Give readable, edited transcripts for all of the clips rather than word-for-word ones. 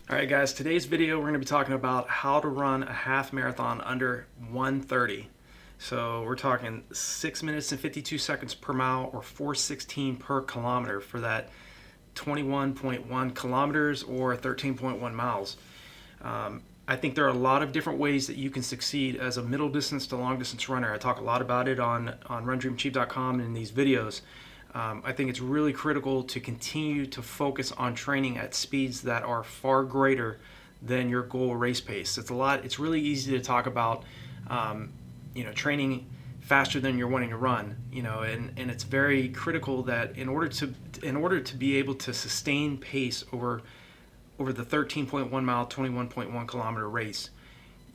Alright guys, today's video we're going to be talking about how to run a half marathon under 1:30. So we're talking 6 minutes and 52 seconds per mile or 4:16 per kilometer for that 21.1 kilometers or 13.1 miles. I think there are a lot of different ways that you can succeed as a middle distance to long distance runner. I talk a lot about it on RunDreamAchieve.com in these videos. I think it's really critical to continue to focus on training at speeds that are far greater than your goal race pace. It's really easy to talk about, training faster than you're wanting to run, and it's very critical that in order to be able to sustain pace over the 13.1 mile, 21.1 kilometer race,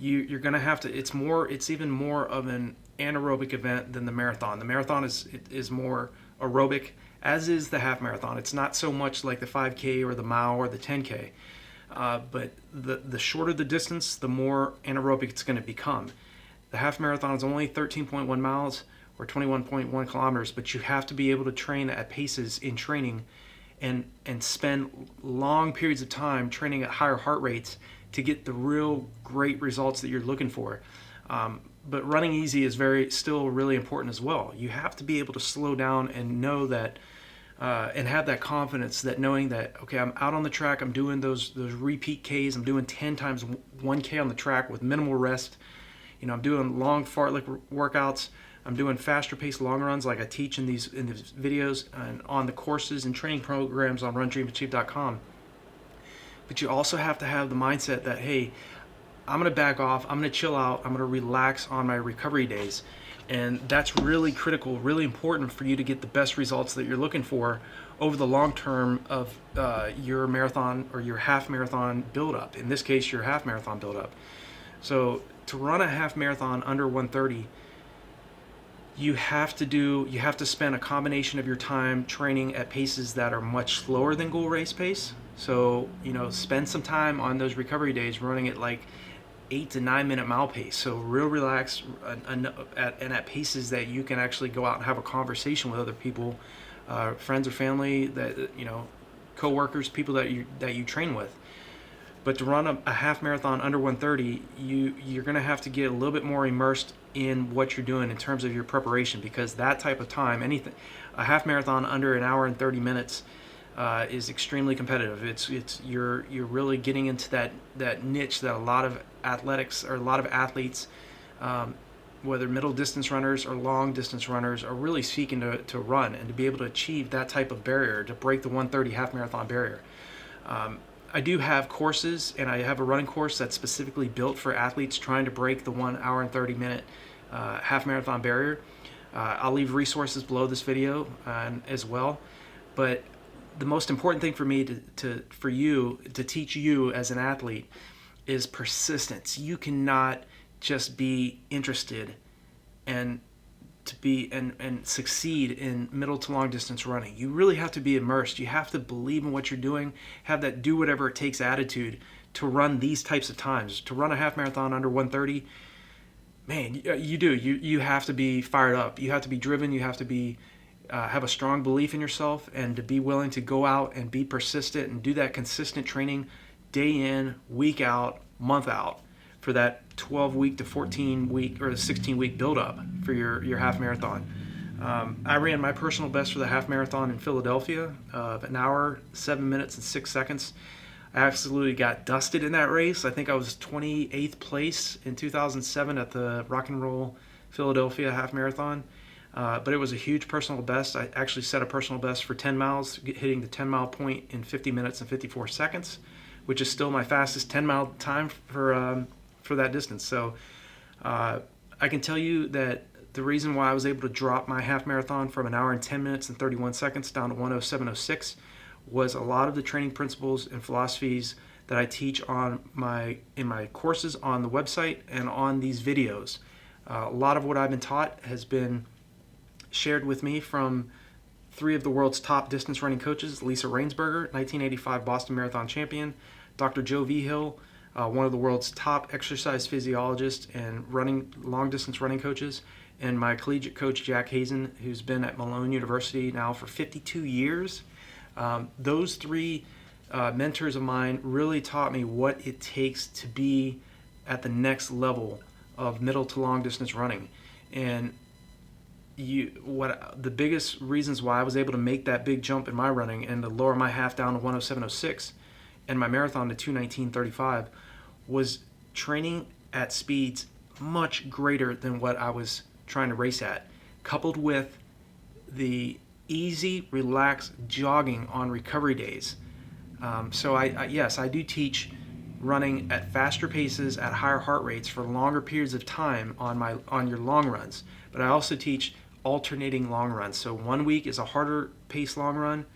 you're going to have to, it's even more of an anaerobic event than the marathon. The marathon is more aerobic, as is the half marathon. It's not so much like the 5K or the mile or the 10K, but the shorter the distance, the more anaerobic it's going to become. The half marathon is only 13.1 miles or 21.1 kilometers, but you have to be able to train at paces in training and spend long periods of time training at higher heart rates to get the real great results that you're looking for. But running easy is still really important as well. You have to be able to slow down and know that, and have that confidence that knowing that, okay, I'm out on the track, I'm doing those repeat Ks, I'm doing 10 times 1K on the track with minimal rest. I'm doing long fartlek workouts. I'm doing faster paced long runs like I teach in these videos and on the courses and training programs on RunDreamAchieve.com. But you also have to have the mindset that, hey, I'm going to back off, I'm going to chill out, I'm going to relax on my recovery days. And that's really critical, really important for you to get the best results that you're looking for over the long term of your marathon or your half marathon buildup. In this case, your half marathon buildup. So to run a half marathon under 1:30, you have to spend a combination of your time training at paces that are much slower than goal race pace. So, spend some time on those recovery days running at like 8 to 9 minute mile pace. So real relaxed and at paces that you can actually go out and have a conversation with other people, friends or family, co-workers, people that you train with. But to run a half marathon under 1:30, you're going to have to get a little bit more immersed in what you're doing in terms of your preparation, because that type of time, a half marathon under an hour and 30 minutes is extremely competitive. You're really getting into that niche that a lot of athletes, whether middle distance runners or long distance runners, are really seeking to run, and to be able to achieve that type of barrier, to break the 1:30 half marathon barrier. I do have courses, and I have a running course that's specifically built for athletes trying to break the 1 hour and 30 minute half marathon barrier. I'll leave resources below this video as well. But the most important thing for me to teach you as an athlete is persistence. You cannot just be interested and succeed in middle to long distance running. You really have to be immersed. You have to believe in what you're doing, have that do whatever it takes attitude to run these types of times. To run a half marathon under 1:30, man, you have to be fired up. You have to be driven. You have to be have a strong belief in yourself, and to be willing to go out and be persistent and do that consistent training day in, week out, month out, for that 12-week to 14-week or the 16-week build-up for your half marathon. I ran my personal best for the half marathon in Philadelphia of 1 hour, 7 minutes, and 6 seconds. I absolutely got dusted in that race. I think I was 28th place in 2007 at the Rock and Roll Philadelphia half marathon. But it was a huge personal best. I actually set a personal best for 10 miles, hitting the 10-mile point in 50 minutes and 54 seconds, which is still my fastest 10-mile time for that distance. So I can tell you that the reason why I was able to drop my half marathon from 1 hour and 10 minutes and 31 seconds down to 1:07:06 was a lot of the training principles and philosophies that I teach in my courses on the website and on these videos. A lot of what I've been taught has been shared with me from 3 of the world's top distance running coaches: Lisa Rainsberger, 1985 Boston Marathon champion; Dr. Joe Vigil, one of the world's top exercise physiologists and long distance running coaches; and my collegiate coach, Jack Hazen, who's been at Malone University now for 52 years. Those 3 mentors of mine really taught me what it takes to be at the next level of middle to long distance running. And the biggest reasons why I was able to make that big jump in my running and to lower my half down to 107.06 and my marathon to 219.35 was training at speeds much greater than what I was trying to race at, coupled with the easy, relaxed jogging on recovery days. So yes, I do teach running at faster paces at higher heart rates for longer periods of time on your long runs. But I also teach alternating long runs. So 1 week is a harder pace long run,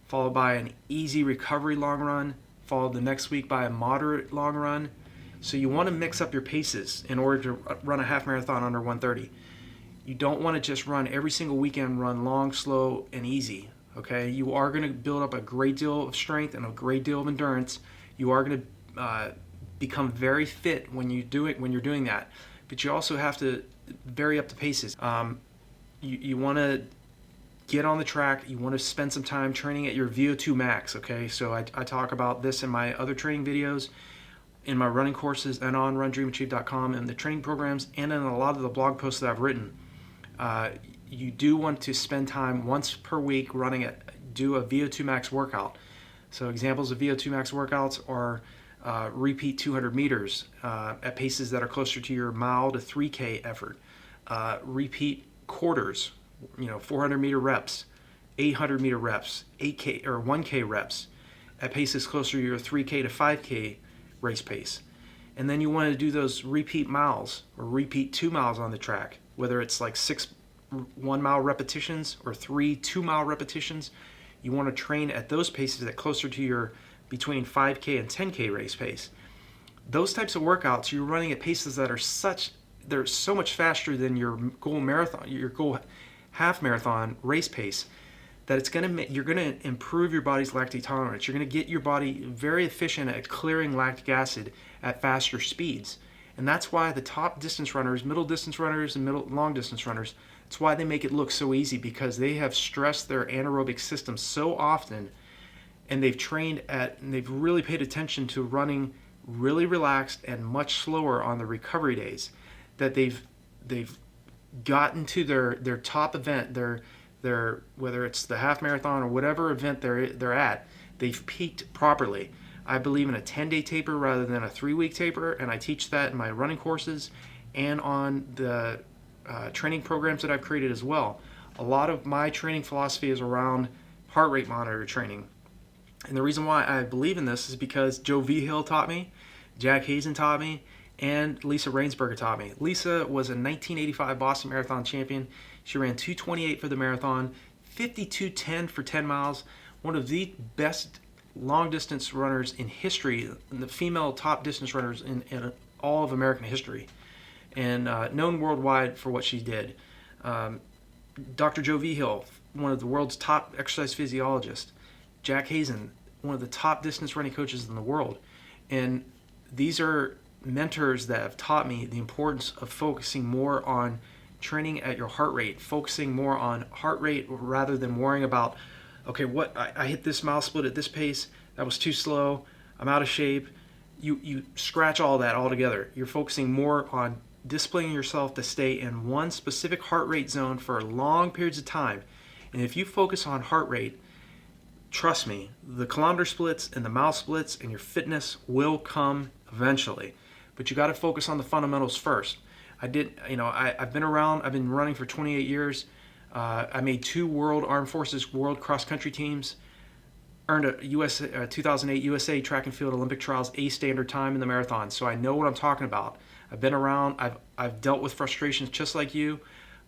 followed by an easy recovery long run, followed the next week by a moderate long run. So you want to mix up your paces in order to run a half marathon under 130. You don't want to just run every single weekend, run long, slow, and easy. Okay, you are going to build up a great deal of strength and a great deal of endurance. You are going to become very fit when you're doing that. But you also have to vary up the paces. You want to get on the track. You want to spend some time training at your VO2 Max. Okay, so I talk about this in my other training videos, in my running courses, and on RunDreamAchieve.com, and the training programs, and in a lot of the blog posts that I've written. You do want to spend time once per week do a VO2 Max workout. So examples of VO2 Max workouts are repeat 200 meters at paces that are closer to your mile to 3K effort. Repeat quarters, 400 meter reps, 800 meter reps, 8K or 1K reps at paces closer to your 3K to 5K race pace. And then you want to do those repeat miles or repeat 2 miles on the track, whether it's like 6 1-mile repetitions or 3 2-mile repetitions. You want to train at those paces that closer to your between 5K and 10K race pace. Those types of workouts, you're running at paces that they're so much faster than your goal half marathon race pace, that you're gonna improve your body's lactate tolerance. You're gonna get your body very efficient at clearing lactic acid at faster speeds. And that's why the top distance runners, middle distance runners, and long distance runners, it's why they make it look so easy, because they have stressed their anaerobic system so often, and they've really paid attention to running really relaxed and much slower on the recovery days, that they've gotten to their top event, their whether it's the half marathon or whatever event they're at, they've peaked properly. I believe in a 10-day taper rather than a 3-week taper, and I teach that in my running courses and on the training programs that I've created as well. A lot of my training philosophy is around heart rate monitor training. And the reason why I believe in this is because Joe Vigil taught me, Jack Hazen taught me, and Lisa Rainsberger taught me. Lisa was a 1985 Boston Marathon champion. She ran 2:28 for the marathon, 52:10 for 10 miles, one of the best long distance runners in history, the female top distance runners in all of American history, and known worldwide for what she did. Dr. Joe Vigil, one of the world's top exercise physiologists. Jack Hazen, one of the top distance running coaches in the world. And these are mentors that have taught me the importance of focusing more on training at your heart rate, focusing more on heart rate rather than worrying about, okay, I hit this mile split at this pace, that was too slow, I'm out of shape. You scratch all that altogether. You're focusing more on disciplining yourself to stay in one specific heart rate zone for long periods of time. And if you focus on heart rate, trust me, the kilometer splits and the mile splits and your fitness will come eventually. But you got to focus on the fundamentals first. I've been around, I've been running for 28 years. I made 2 World Armed Forces World Cross Country teams, earned a 2008 USA Track and Field Olympic Trials A standard time in the marathon. So I know what I'm talking about. I've been around, I've dealt with frustrations just like you.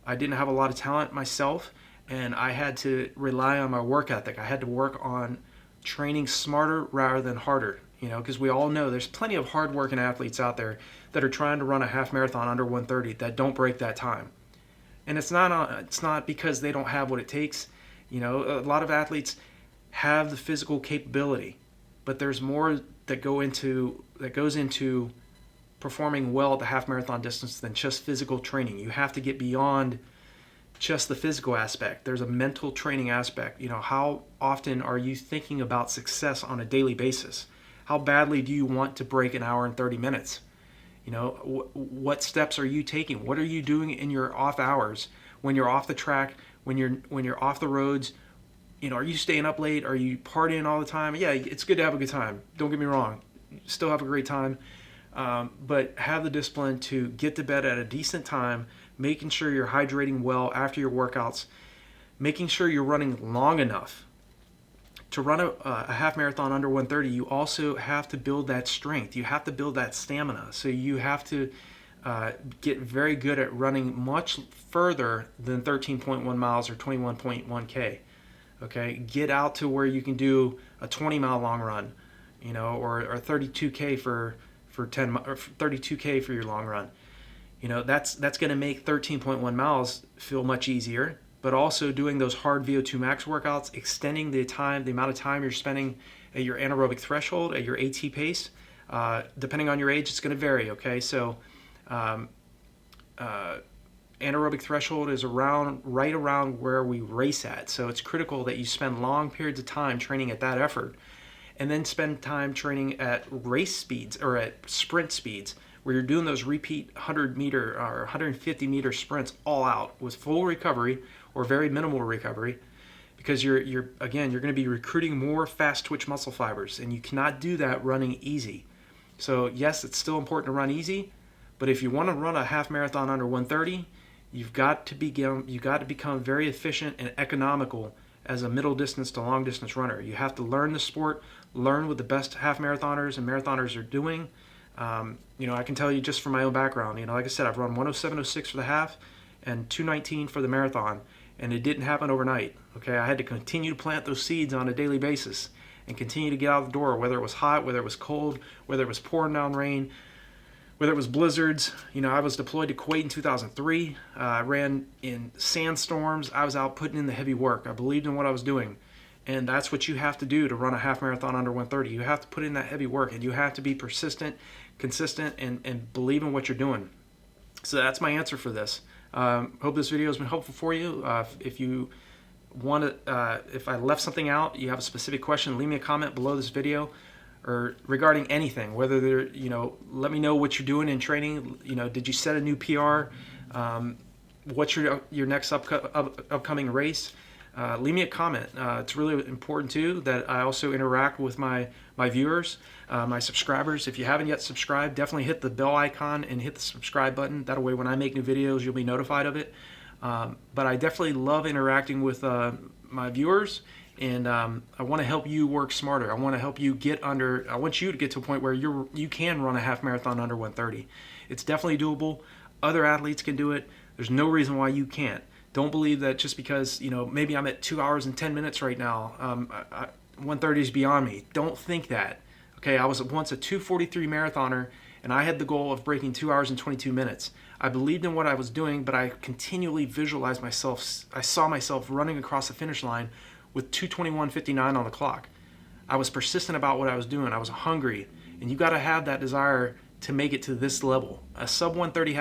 I didn't have a lot of talent myself, and I had to rely on my work ethic. I had to work on training smarter rather than harder, because we all know there's plenty of hard-working athletes out there that are trying to run a half marathon under 130 that don't break that time. And it's not because they don't have what it takes. A lot of athletes have the physical capability, but there's more that goes into performing well at the half marathon distance than just physical training. You have to get beyond just the physical aspect. There's a mental training aspect. How often are you thinking about success on a daily basis? How badly do you want to break an hour and 30 minutes? What steps are you taking? What are you doing in your off hours when you're off the track, when you're off the roads? Are you staying up late? Are you partying all the time? Yeah, it's good to have a good time. Don't get me wrong. Still have a great time. But have the discipline to get to bed at a decent time, making sure you're hydrating well after your workouts, making sure you're running long enough. To run a half marathon under 130, you also have to build that strength. You have to build that stamina. So you have to get very good at running much further than 13.1 miles or 21.1K. Okay, get out to where you can do a 20-mile long run, or 32K for 10 or 32K for your long run. That's going to make 13.1 miles feel much easier. But also doing those hard VO2 Max workouts, extending the amount of time you're spending at your anaerobic threshold, at your AT pace. Depending on your age, it's going to vary, okay? So anaerobic threshold is right around where we race at. So it's critical that you spend long periods of time training at that effort, and then spend time training at race speeds or at sprint speeds, where you're doing those repeat 100-meter or 150-meter sprints all out with full recovery or very minimal recovery, because you're going to be recruiting more fast twitch muscle fibers, and you cannot do that running easy. So yes, it's still important to run easy, but if you want to run a half marathon under 130, you've got to become very efficient and economical as a middle distance to long distance runner. You have to learn the sport, learn what the best half marathoners and marathoners are doing. I can tell you just from my own background, like I said, I've run 107.06 for the half and 219 for the marathon, and it didn't happen overnight. Okay, I had to continue to plant those seeds on a daily basis and continue to get out the door, whether it was hot, whether it was cold, whether it was pouring down rain, whether it was blizzards. I was deployed to Kuwait in 2003. I ran in sandstorms. I was out putting in the heavy work. I believed in what I was doing. And that's what you have to do to run a half marathon under 130. You have to put in that heavy work, and you have to be persistent, consistent, and believe in what you're doing. So that's my answer for this. Hope this video has been helpful for you. If you want to, if I left something out, you have a specific question, leave me a comment below this video, or regarding anything, whether they're, let me know what you're doing in training. Did you set a new PR? What's your next upcoming race? Leave me a comment. It's really important too that I also interact with my viewers, my subscribers. If you haven't yet subscribed, definitely hit the bell icon and hit the subscribe button. That way when I make new videos, you'll be notified of it. But I definitely love interacting with my viewers, and I want to help you work smarter. I want to help you I want you to get to a point where you can run a half marathon under 130. It's definitely doable. Other athletes can do it. There's no reason why you can't. Don't believe that just because, maybe I'm at 2 hours and 10 minutes right now, 130 is beyond me. Don't think that. Okay, I was once a 2:43 marathoner, and I had the goal of breaking 2 hours and 22 minutes. I believed in what I was doing, but I continually visualized myself. I saw myself running across the finish line with 2:21:59 on the clock. I was persistent about what I was doing. I was hungry, and you got to have that desire to make it to this level. A sub 130